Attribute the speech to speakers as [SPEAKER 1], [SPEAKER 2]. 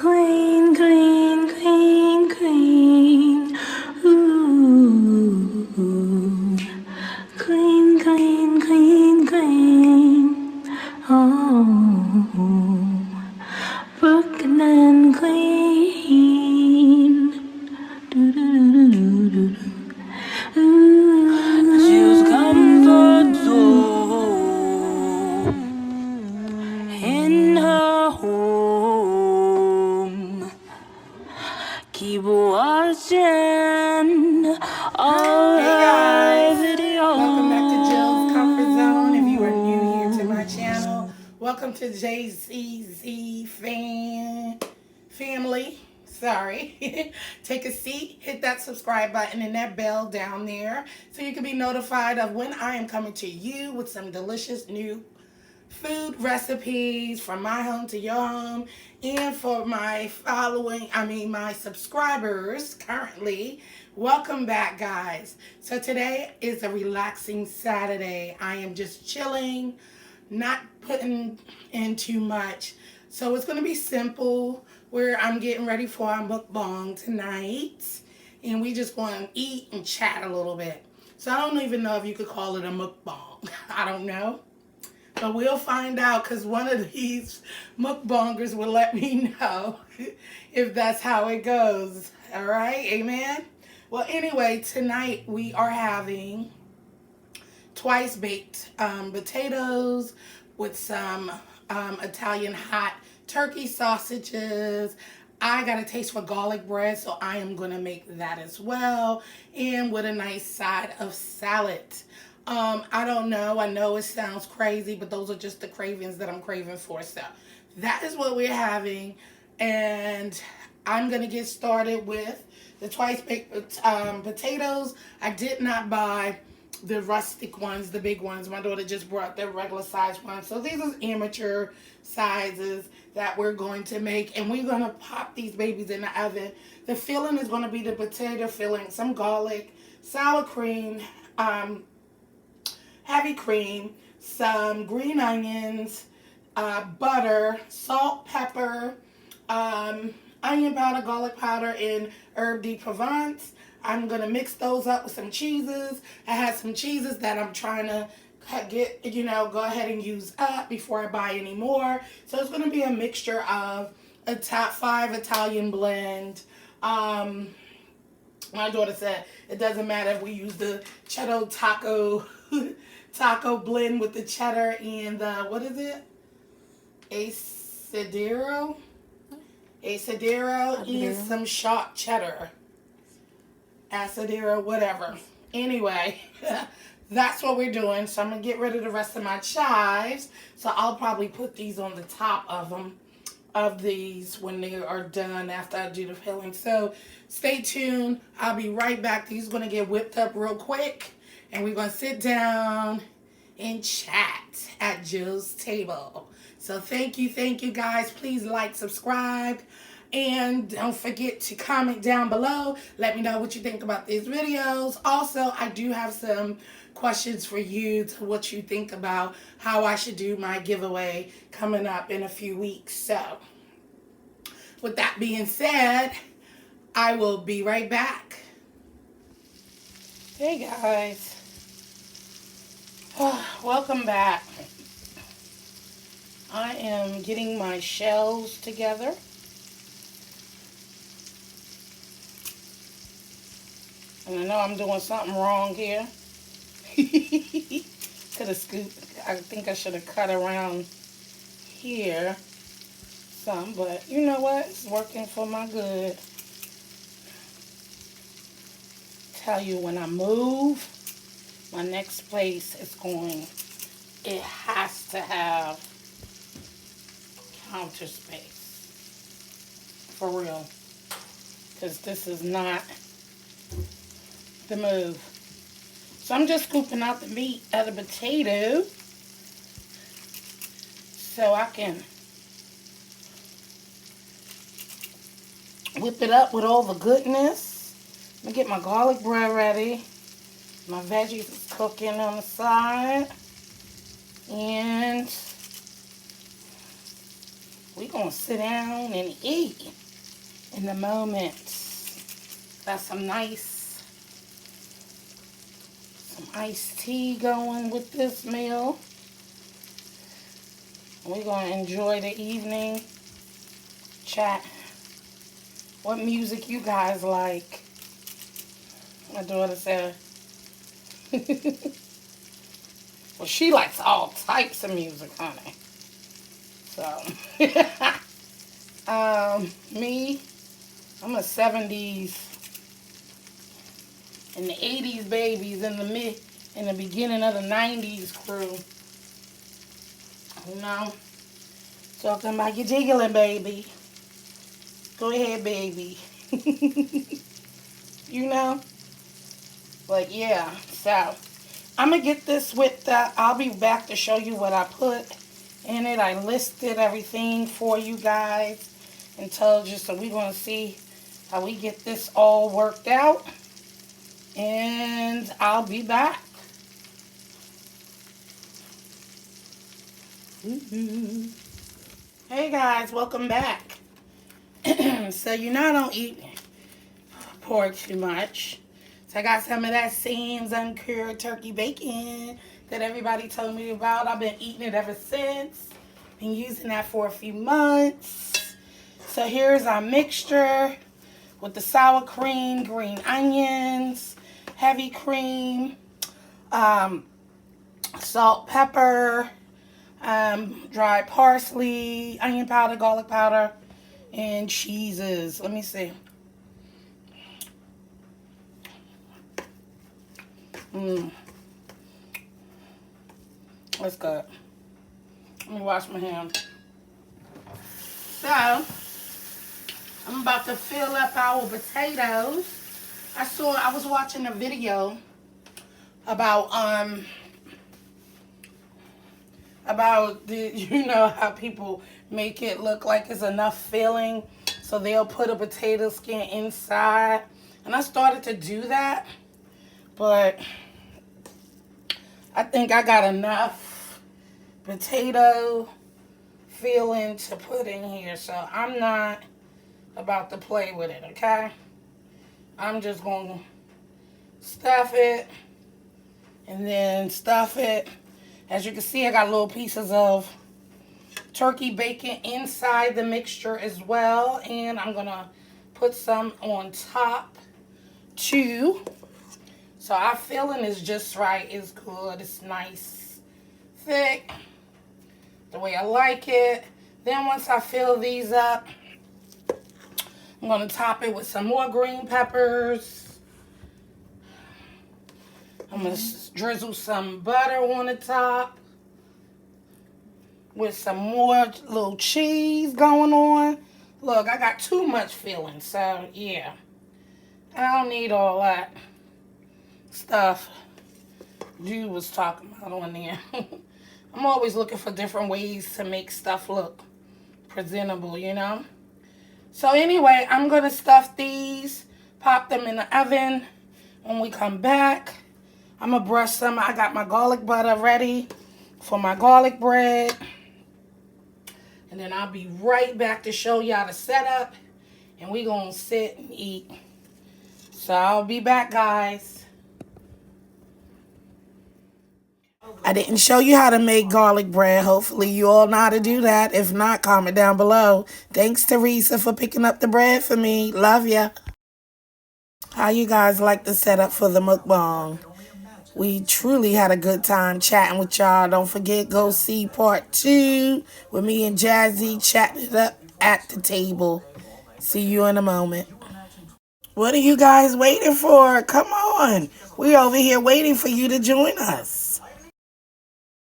[SPEAKER 1] Green, green, green, green. Ooh, green, green, green, green. Oh, Brooklyn green. Do, do, do, do, do, do. Choose comfort zone in her home. Keep watching all
[SPEAKER 2] Hey guys,
[SPEAKER 1] videos.
[SPEAKER 2] welcome back to Jill's Comfort Zone. If you are new here to my channel, welcome to JCZ family. Sorry. Take a seat, hit that subscribe button and that bell down there so you can be notified of when I am coming to you with some delicious new food recipes from my home to your home. And for my my subscribers currently, welcome back guys. So today is a relaxing Saturday. I am just chilling, not putting in too much. So it's going to be simple, where I'm getting ready for our mukbang tonight. And we just going to eat and chat a little bit. So I don't even know if you could call it a mukbang. I don't know. But we'll find out, because one of these mukbangers will let me know if that's how it goes. All right, amen? Well, anyway, tonight we are having twice baked potatoes with some Italian hot turkey sausages. I got a taste for garlic bread, so I am going to make that as well. And with a nice side of salad. I don't know. I know it sounds crazy, but those are just the cravings that I'm craving for. So that is what we're having. And I'm going to get started with the twice baked potatoes. I did not buy the rustic ones, the big ones. My daughter just brought the regular size ones. So these are amateur sizes that we're going to make. And we're going to pop these babies in the oven. The filling is going to be the potato filling, some garlic, sour cream, heavy cream, some green onions, butter, salt, pepper, onion powder, garlic powder, and herb de Provence. I'm going to mix those up with some cheeses. I have some cheeses that I'm trying to get, go ahead and use up before I buy any more. So it's going to be a mixture of a top 5 Italian blend. My daughter said it doesn't matter if we use the cheddar taco blend with the cheddar and the, what is it? Asadero and some sharp cheddar. Asadero, whatever. Anyway, that's what we're doing. So I'm going to get rid of the rest of my chives. So I'll probably put these on the top of these when they are done after I do the filling. So stay tuned. I'll be right back. These are going to get whipped up real quick. And we're going to sit down and chat at Jill's table. So thank you guys. Please like, subscribe, and don't forget to comment down below. Let me know what you think about these videos. Also, I do have some questions for you to what you think about how I should do my giveaway coming up in a few weeks. So with that being said, I will be right back. Hey guys. Welcome back. I am getting my shells together. And I know I'm doing something wrong here. Could have scooped. I think I should have cut around here some, but you know what? It's working for my good. Tell you, when I move, my next place is going, it has to have counter space. For real. Because this is not the move. So I'm just scooping out the meat of the potato so I can whip it up with all the goodness. Let me get my garlic bread ready. My veggies is cooking on the side. And We're going to sit down and eat in the moment. Got some iced tea going with this meal. We're going to enjoy the evening. Chat what music you guys like. My daughter said, well, she likes all types of music, honey. So, me, I'm a 70s and the 80s babies in the beginning of the 90s crew. You know, talking about your jiggling, baby. Go ahead, baby. You know? But yeah, so I'm going to get this whipped up. I'll be back to show you what I put in it. I listed everything for you guys and told you. So we're going to see how we get this all worked out. And I'll be back. Hey guys, welcome back. So you know I don't eat pork too much. So I got some of that Sam's uncured turkey bacon that everybody told me about. I've been eating it ever since. Been using that for a few months. So here's our mixture with the sour cream, green onions, heavy cream, salt, pepper, dried parsley, onion powder, garlic powder, and cheeses. Let me see. That's good. Let me wash my hands. So, I'm about to fill up our potatoes. I was watching a video about you know how people make it look like it's enough filling, so they'll put a potato skin inside, and I started to do that, but I think I got enough potato filling to put in here, so I'm not about to play with it, okay? I'm just going to stuff it and then stuff it. As you can see, I got little pieces of turkey bacon inside the mixture as well, and I'm going to put some on top too. So our filling is just right. It's good. It's nice, thick, the way I like it. Then once I fill these up, I'm going to top it with some more green peppers. I'm going to drizzle some butter on the top with some more little cheese going on. Look, I got too much filling, so yeah. I don't need all that stuff you was talking about on there. I'm always looking for different ways to make stuff look presentable, you know? So anyway, I'm going to stuff these, pop them in the oven. When we come back, I'm going to brush some. I got my garlic butter ready for my garlic bread. And then I'll be right back to show y'all the setup. And we're going to sit and eat. So I'll be back, guys. I didn't show you how to make garlic bread. Hopefully you all know how to do that. If not, comment down below. Thanks, Teresa, for picking up the bread for me. Love ya. How you guys like the setup for the mukbang? We truly had a good time chatting with y'all. Don't forget, go see part 2 with me and Jazzy chatting it up at the table. See you in a moment. What are you guys waiting for? Come on. We're over here waiting for you to join us.